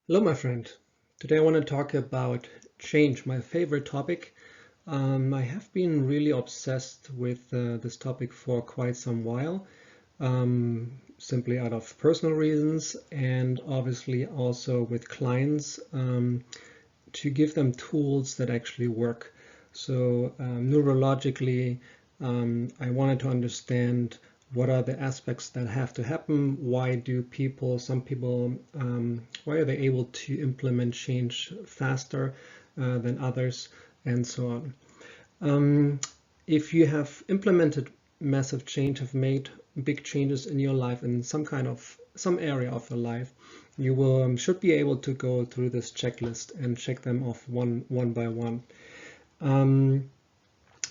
Hello, my friend. Today I want to talk about change, my favorite topic. I have been really obsessed with this topic for quite some while, simply out of personal reasons and obviously also with clients to give them tools that actually work. So neurologically, I wanted to understand what are the aspects that have to happen. Why do some people, why are they able to implement change faster than others, and so on. If you have implemented massive change, have made big changes in your life in some area of your life, you will should be able to go through this checklist and check them off one by one.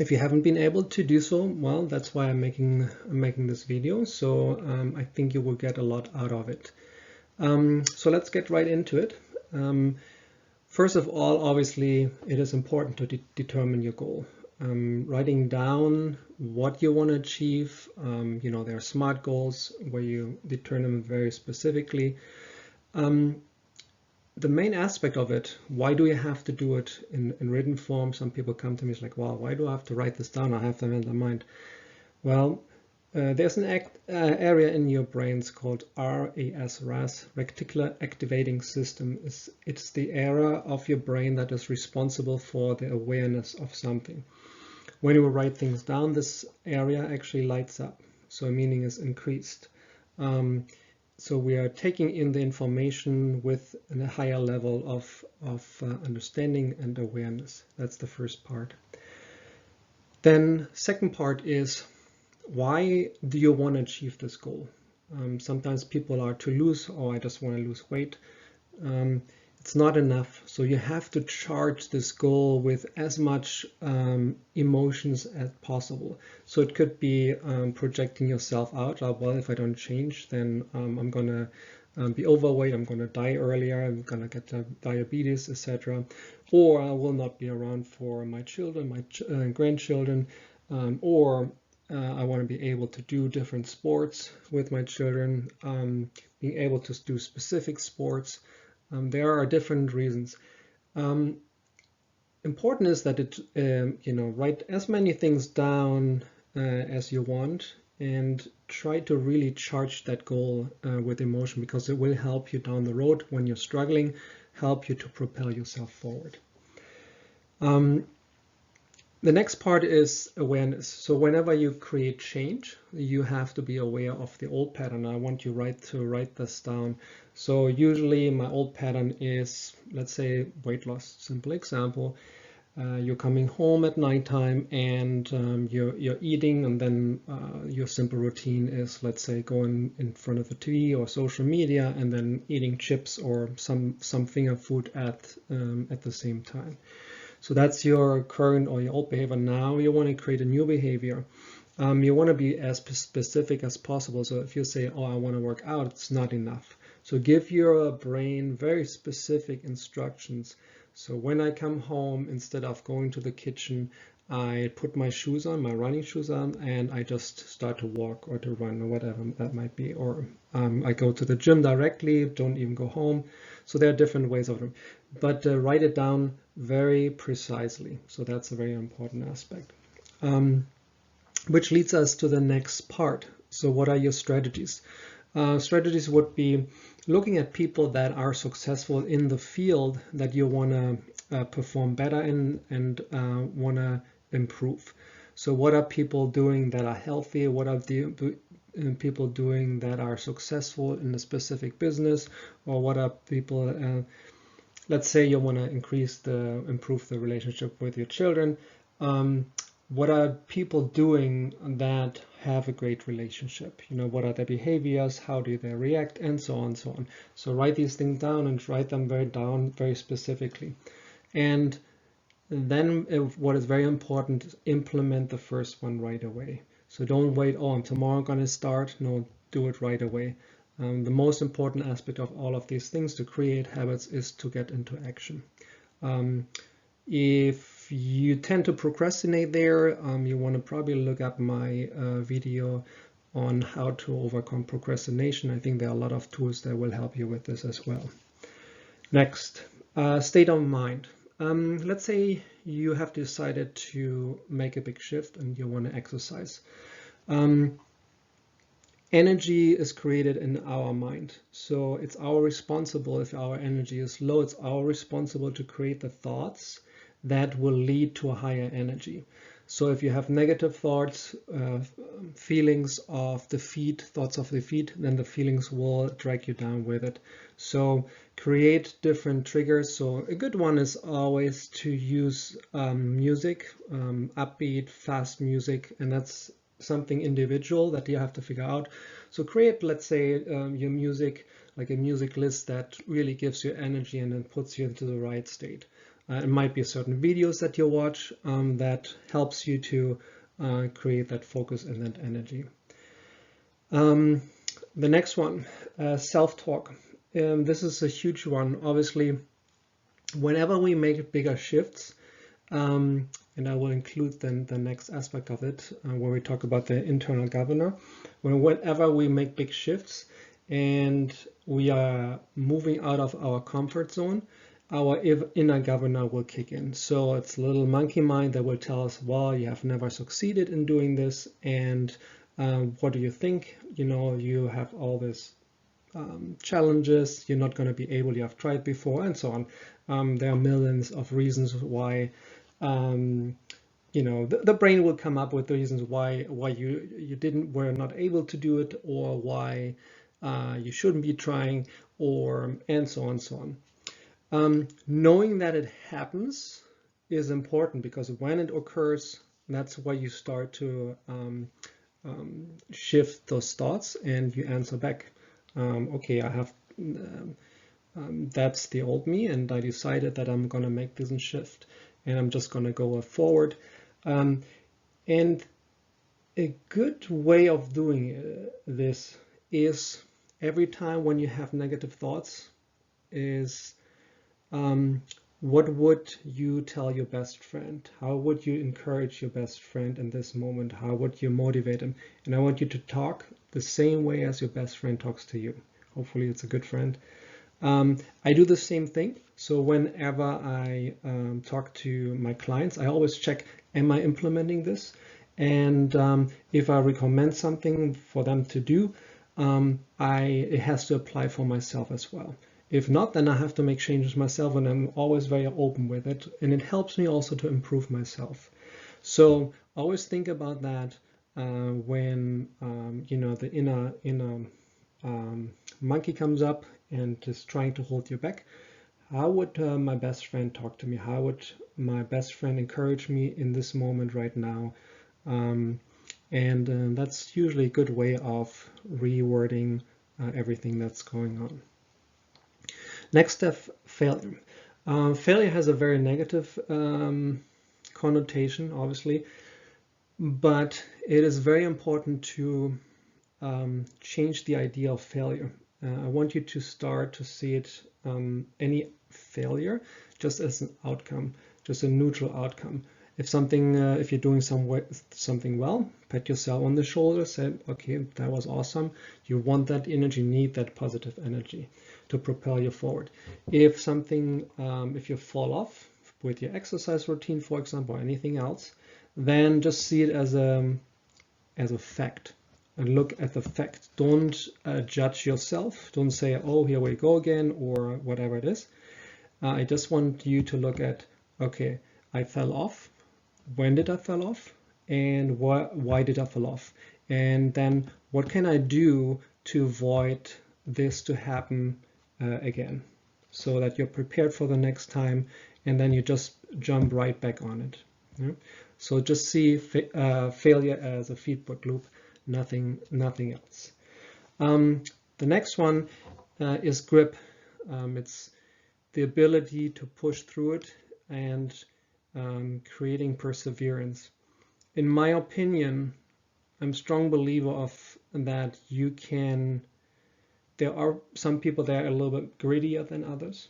If you haven't been able to do so, well, that's why I'm making this video. So I think you will get a lot out of it. So let's get right into it. First of all, obviously, it is important to determine your goal. Writing down what you want to achieve. There are SMART goals where you determine them very specifically. The main aspect of it, why do you have to do it in written form? Some people come to me, it's like, wow, why do I have to write this down? I have them in the mind. Well, there's an area in your brains called RAS, Reticular Activating System. It's the area of your brain that is responsible for the awareness of something. When you write things down, this area actually lights up, so meaning is increased. So we are taking in the information with a higher level of understanding and awareness. That's the first part. Then second part is, why do you want to achieve this goal? Sometimes people are to lose, or I just want to lose weight. It's not enough. So you have to charge this goal with as much emotions as possible. So it could be projecting yourself out. Well, if I don't change, then I'm going to be overweight, I'm going to die earlier, I'm going to get diabetes, etc. Or I will not be around for my children, my grandchildren, or I want to be able to do different sports with my children, being able to do specific sports. There are different reasons. Important is that write as many things down as you want and try to really charge that goal with emotion, because it will help you down the road when you're struggling, help you to propel yourself forward. The next part is awareness. So whenever you create change, you have to be aware of the old pattern. I want you to write this down. So usually my old pattern is, let's say, weight loss. Simple example. You're coming home at nighttime and you're eating, and then your simple routine is, let's say, going in front of the TV or social media and then eating chips or some finger food at the same time. So that's your current or your old behavior. Now you want to create a new behavior. You want to be as specific as possible. So if you say, oh, I want to work out, it's not enough. So give your brain very specific instructions. So when I come home, instead of going to the kitchen, I put my shoes on, my running shoes on, and I just start to walk or to run or whatever that might be. Or I go to the gym directly, don't even go home. So there are different ways of it. But write it down very precisely. So that's a very important aspect. Which leads us to the next part. So what are your strategies? Strategies would be looking at people that are successful in the field that you want to perform better in and want to improve. So what are people doing that are healthy? What are the people doing that are successful in a specific business? Or what are people, let's say you want to improve the relationship with your children. What are people doing that have a great relationship? What are their behaviors? How do they react? And so on and so on. So write these things down and write them very specifically. And then what is very important is implement the first one right away. So don't wait, oh, tomorrow I'm going to start. No, do it right away. The most important aspect of all of these things to create habits is to get into action. If you tend to procrastinate there, you want to probably look up my video on how to overcome procrastination. I think there are a lot of tools that will help you with this as well. Next, state of mind. Let's say you have decided to make a big shift and you want to exercise. Energy is created in our mind. So it's our responsible, if our energy is low, it's our responsible to create the thoughts that will lead to a higher energy. So if you have negative thoughts, feelings of defeat, thoughts of defeat, then the feelings will drag you down with it. So create different triggers. So a good one is always to use music, upbeat, fast music, and that's something individual that you have to figure out. So create, let's say, your music, like a music list that really gives you energy and then puts you into the right state. It might be certain videos that you watch that helps you to create that focus and that energy. The next one, self-talk. This is a huge one. Obviously, whenever we make bigger shifts, and I will include then the next aspect of it where we talk about the internal governor. Whenever we make big shifts and we are moving out of our comfort zone, our inner governor will kick in. So it's a little monkey mind that will tell us, well, you have never succeeded in doing this, and what do you think? You know, you have all this challenges, you're not going to be able, you have tried before, and so on. There are millions of reasons why you know, the brain will come up with reasons why you were not able to do it, or why you shouldn't be trying, or and so on and so on. Knowing that it happens is important, because when it occurs, that's why you start to shift those thoughts and you answer back. Okay, I have that's the old me, and I decided that I'm going to make this shift, and I'm just going to go forward. And a good way of doing this is every time when you have negative thoughts is what would you tell your best friend? How would you encourage your best friend in this moment? How would you motivate him? And I want you to talk the same way as your best friend talks to you. Hopefully it's a good friend. I do the same thing. So whenever I talk to my clients, I always check, am I implementing this? And if I recommend something for them to do, it has to apply for myself as well. If not, then I have to make changes myself, and I'm always very open with it. And it helps me also to improve myself. So always think about that when you know, the inner monkey comes up and is trying to hold you back. How would my best friend talk to me? How would my best friend encourage me in this moment right now? That's usually a good way of rewording everything that's going on. Next step, failure. Failure has a very negative connotation, obviously, but it is very important to change the idea of failure. I want you to start to see it, any failure, just as an outcome, just a neutral outcome. If something, if you're doing something well, pat yourself on the shoulder, say, okay, that was awesome. You want that energy, need that positive energy to propel you forward. If something, if you fall off with your exercise routine, for example, or anything else, then just see it as a fact. And look at the fact. Don't judge yourself. Don't say, oh, here we go again, or whatever it is. I just want you to look at, okay, I fell off. When did I fall off? And why did I fall off? And then what can I do to avoid this to happen again? So that you're prepared for the next time, and then you just jump right back on it. Yeah? So just see failure as a feedback loop. Nothing else. The next one is grip. It's the ability to push through it and creating perseverance. In my opinion, I'm a strong believer of that you can, there are some people that are a little bit grittier than others,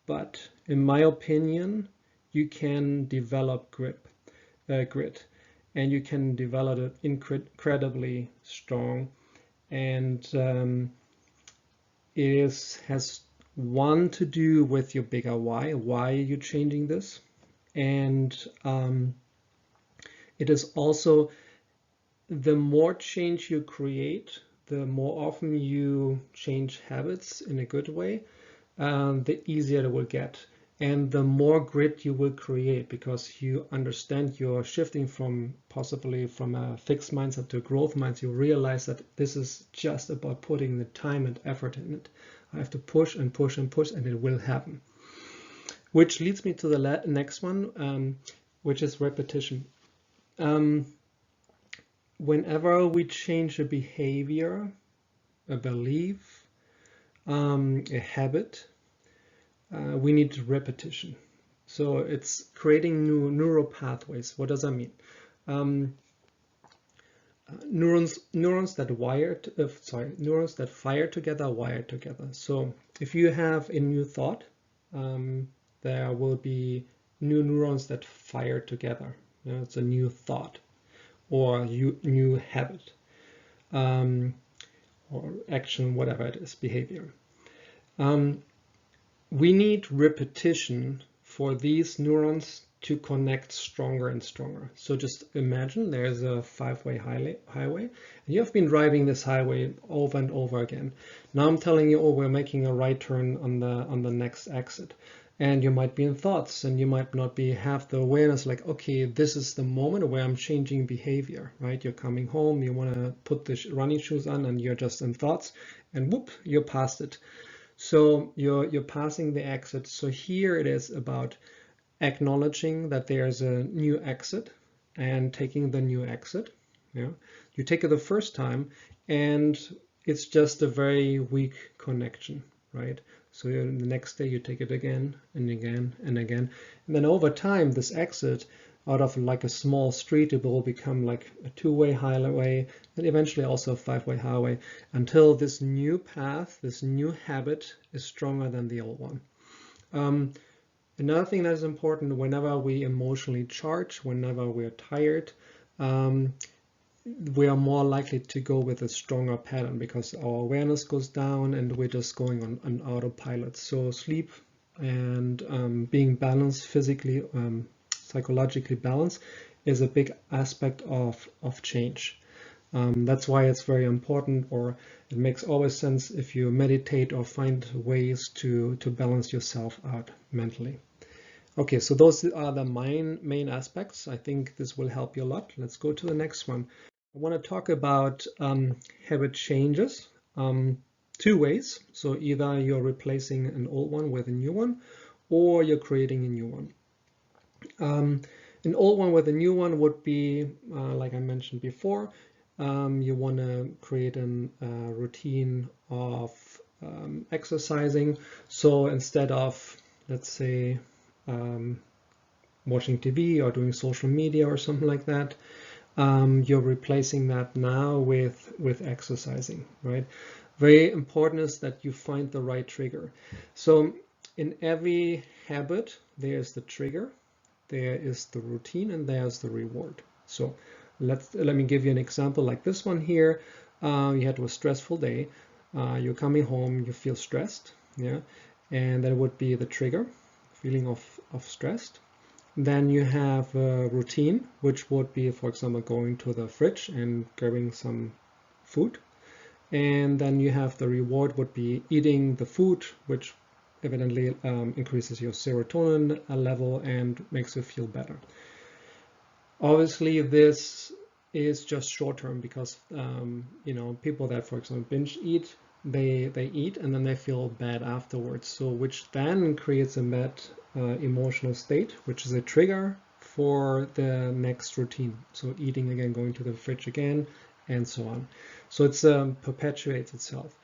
but in my opinion, you can develop grit. And you can develop it incredibly strong, and it has one to do with your bigger why. Why are you changing this? And it is also, the more change you create, the more often you change habits in a good way, the easier it will get. And the more grit you will create, because you understand you're shifting from possibly from a fixed mindset to a growth mindset. You realize that this is just about putting the time and effort in it. I have to push and push and push, and it will happen. Which leads me to the next one, which is repetition. Whenever we change a behavior, a belief, a habit, we need repetition. So it's creating new neural pathways. What does that mean? Neurons that neurons that fire together wire together. So if you have a new thought, there will be new neurons that fire together. You know, it's a new thought or new habit, or action, whatever it is, behavior. We need repetition for these neurons to connect stronger and stronger. So just imagine there's a 5-way highway, and you have been driving this highway over and over again. Now I'm telling you, oh, we're making a right turn on the next exit. And you might be in thoughts, and you might not have the awareness like, okay, this is the moment where I'm changing behavior, right? You're coming home, you want to put the running shoes on, and you're just in thoughts, and whoop, you're past it. So you're passing the exit. So here it is about acknowledging that there's a new exit and taking the new exit. Yeah, you take it the first time, and it's just a very weak connection, right? So the next day you take it again and again and again. And then over time, this exit out of like a small street, it will become like a 2-way highway, and eventually also a 5-way highway, until this new path, this new habit is stronger than the old one. Another thing that is important, whenever we emotionally charge, whenever we're tired, we are more likely to go with a stronger pattern because our awareness goes down and we're just going on autopilot. So sleep and being balanced physically, psychologically balanced is a big aspect of change. That's why it's very important, or it makes always sense if you meditate or find ways to balance yourself out mentally. Okay, so those are the main aspects. I think this will help you a lot. Let's go to the next one. I want to talk about habit changes 2 ways. So either you're replacing an old one with a new one, or you're creating a new one. An old one with a new one would be, like I mentioned before, you want to create a routine of exercising. So instead of, let's say, watching TV or doing social media or something like that, you're replacing that now with exercising, right? Very important is that you find the right trigger. So in every habit, there's the trigger, there is the routine, and there's the reward. So let me give you an example like this one here. You had a stressful day, you're coming home, you feel stressed, yeah, and that would be the trigger, feeling of stressed. Then you have a routine, which would be, for example, going to the fridge and grabbing some food. And then you have the reward, would be eating the food, which evidently increases your serotonin level and makes you feel better. Obviously, this is just short term because you know, people that, for example, binge eat, they eat and then they feel bad afterwards. So which then creates a bad emotional state, which is a trigger for the next routine. So eating again, going to the fridge again, and so on. So it's perpetuates itself.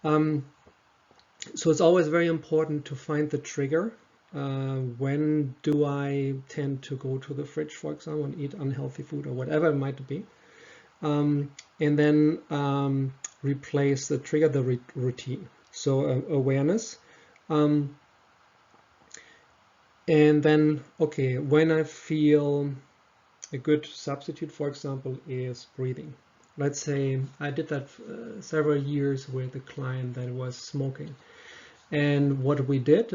So it's always very important to find the trigger. When do I tend to go to the fridge, for example, and eat unhealthy food or whatever it might be? And then replace the trigger, the routine. So awareness. And then, okay, when I feel a good substitute, for example, is breathing. Let's say I did that several years with a client that was smoking. And what we did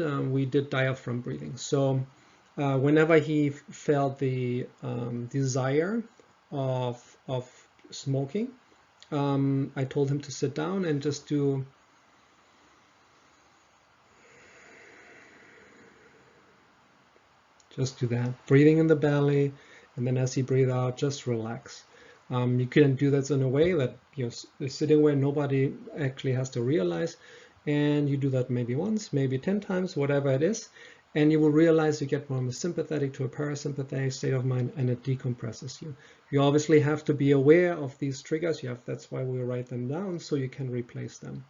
diaphragm breathing. So whenever he felt the desire of smoking, I told him to sit down and just do that, breathing in the belly, and then as he breathes out, just relax. You can do that in a way that you're sitting where nobody actually has to realize, and you do that maybe once, maybe 10 times, whatever it is, and you will realize you get from a sympathetic to a parasympathetic state of mind, and it decompresses you. You obviously have to be aware of these triggers. That's why we write them down, so you can replace them.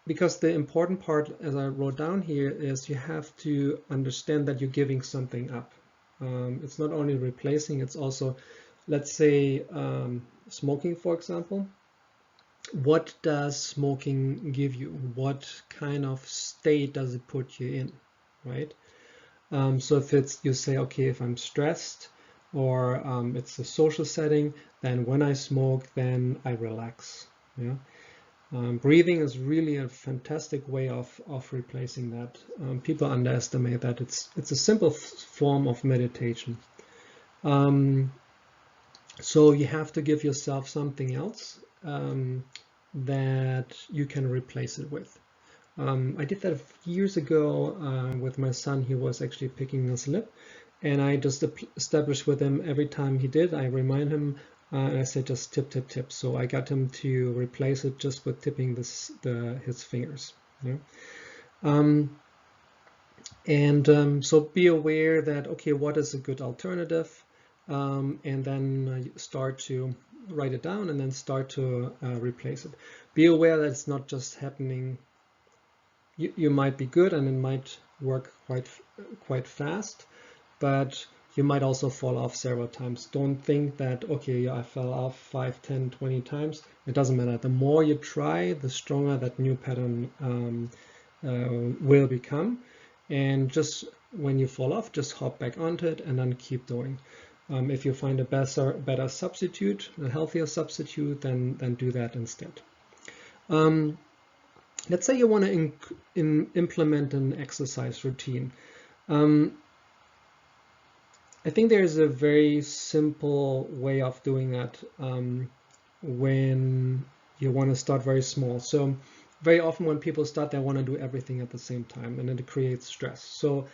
Because the important part, as I wrote down here, is you have to understand that you're giving something up. It's not only replacing, it's also, let's say, smoking, for example. What does smoking give you? What kind of state does it put you in, right? So if you say, okay, if I'm stressed or it's a social setting, then when I smoke, then I relax. Yeah. Breathing is really a fantastic way of replacing that. People underestimate that. It's a simple form of meditation. So you have to give yourself something else that you can replace it with. I did that years ago with my son. He was actually picking his lip, and I just established with him every time he did, I remind him, and I said just tip, tip, tip. So I got him to replace it just with tipping his fingers. Yeah? So be aware that, okay, what is a good alternative? And then start to write it down and then start to replace it. Be aware that it's not just happening. You might be good and it might work quite fast, but you might also fall off several times. Don't think that, okay, I fell off 5, 10, 20 times. It doesn't matter. The more you try, the stronger that new pattern will become. And just when you fall off, just hop back onto it and then keep doing. If you find a better substitute, a healthier substitute, then do that instead. Let's say you want to implement an exercise routine. I think there's a very simple way of doing that when you want to start very small. So very often when people start, they want to do everything at the same time, and it creates stress. So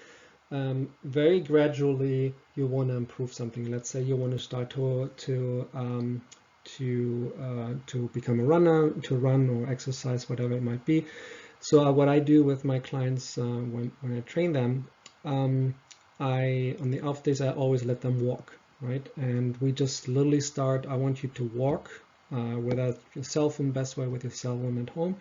very gradually you want to improve something. Let's say you want to start to become a runner, to run or exercise, whatever it might be. So what I do with my clients when I train them, on the off days, I always let them walk, right? And we just literally start, I want you to walk without your cell phone, best way with your cell phone at home,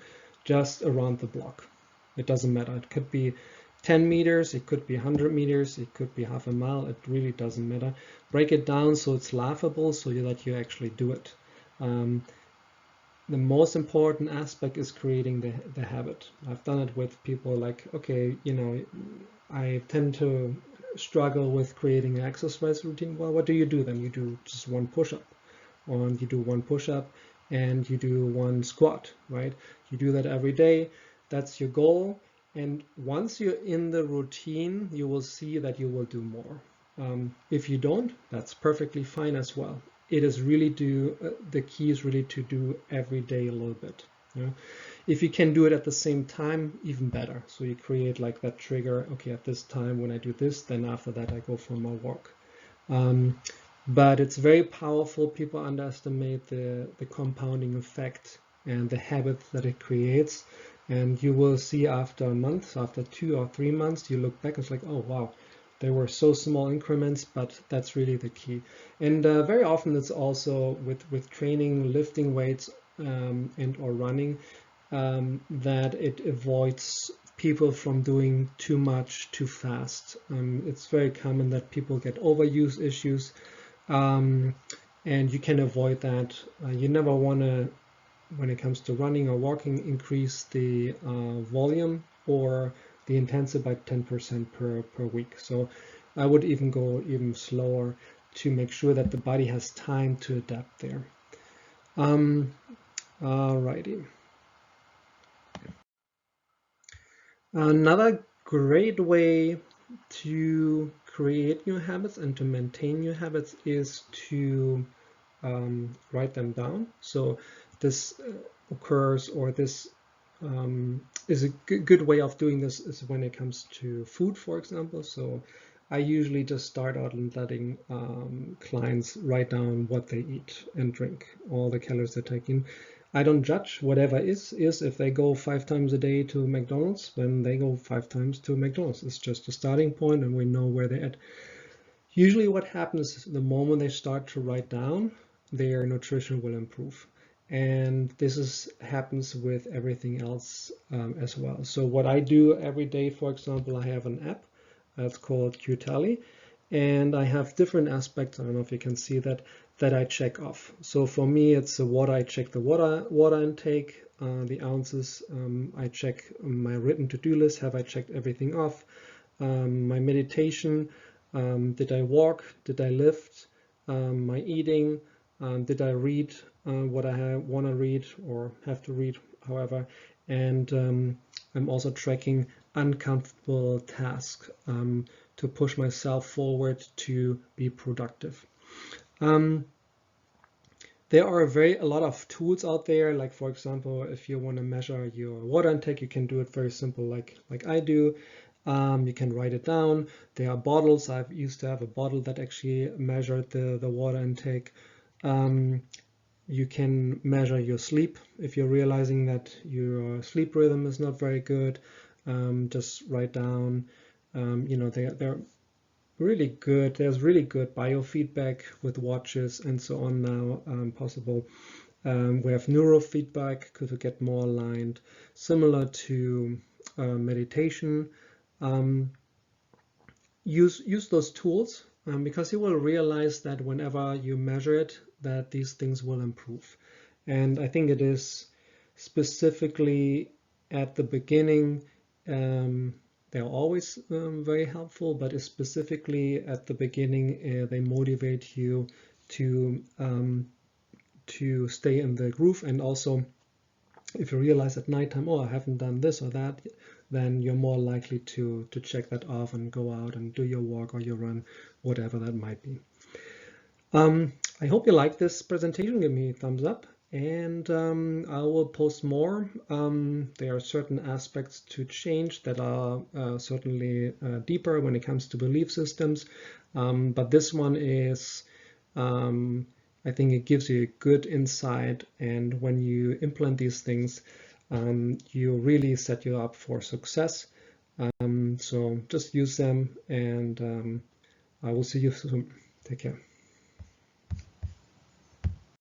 just around the block. It doesn't matter. It could be 10 meters, it could be 100 meters, it could be half a mile, it really doesn't matter. Break it down so it's laughable, so that you actually do it. The most important aspect is creating the habit. I've done it with people like, okay, I tend to struggle with creating an exercise routine. Well, what do you do then? You do just one push-up, or you do one push-up and you do one squat, right? You do that every day. That's your goal. And once you're in the routine, you will see that you will do more. If you don't, that's perfectly fine as well. It is really the key is really to do every day a little bit. If you can do it at the same time, even better. So you create like that trigger. Okay, at this time when I do this, then after that I go for my walk. But it's very powerful. People underestimate the compounding effect and the habit that it creates. And you will see after a month, after 2 or 3 months, you look back and it's like, oh wow, they were so small increments, but that's really the key. And very often it's also with training, lifting weights and or running, that it avoids people from doing too much too fast. It's very common that people get overuse issues, and you can avoid that. You never want to, when it comes to running or walking, increase the volume or the intensity by 10% per week. So I would even go even slower to make sure that the body has time to adapt there. Alrighty. Another great way to create new habits and to maintain new habits is to write them down. So this occurs, or this is a good way of doing this is when it comes to food, for example. So I usually just start out letting clients write down what they eat and drink, all the calories they take in. I don't judge. Whatever is if they go 5 times a day to McDonald's, then they go 5 times to McDonald's. It's just a starting point and we know where they're at. Usually what happens is the moment they start to write down, their nutrition will improve. And this happens with everything else as well. So what I do every day, for example, I have an app that's called Qtally, and I have different aspects. I don't know if you can see that I check off. So for me, it's the water. I check the water intake, the ounces. I check my written to-do list. Have I checked everything off? My meditation. Did I walk? Did I lift? My eating. Did I read what I want to read or have to read, however? And I'm also tracking uncomfortable tasks to push myself forward to be productive. There are a lot of tools out there, like for example, if you want to measure your water intake, you can do it very simple like I do. You can write it down. There are bottles. I used to have a bottle that actually measured the water intake. You can measure your sleep. If you're realizing that your sleep rhythm is not very good, just write down, they're really good. There's really good biofeedback with watches and so on now possible. We have neurofeedback to get more aligned, similar to meditation. Use those tools because you will realize that whenever you measure it, that these things will improve. And I think it is specifically at the beginning, they're always very helpful, but specifically at the beginning, they motivate you to stay in the groove. And also, if you realize at nighttime, oh, I haven't done this or that, then you're more likely to check that off and go out and do your walk or your run, whatever that might be. I hope you like this presentation. Give me a thumbs up, and I will post more. There are certain aspects to change that are certainly deeper when it comes to belief systems, but this one is, I think it gives you a good insight, and when you implement these things, you really set you up for success. So just use them, and I will see you soon. Take care.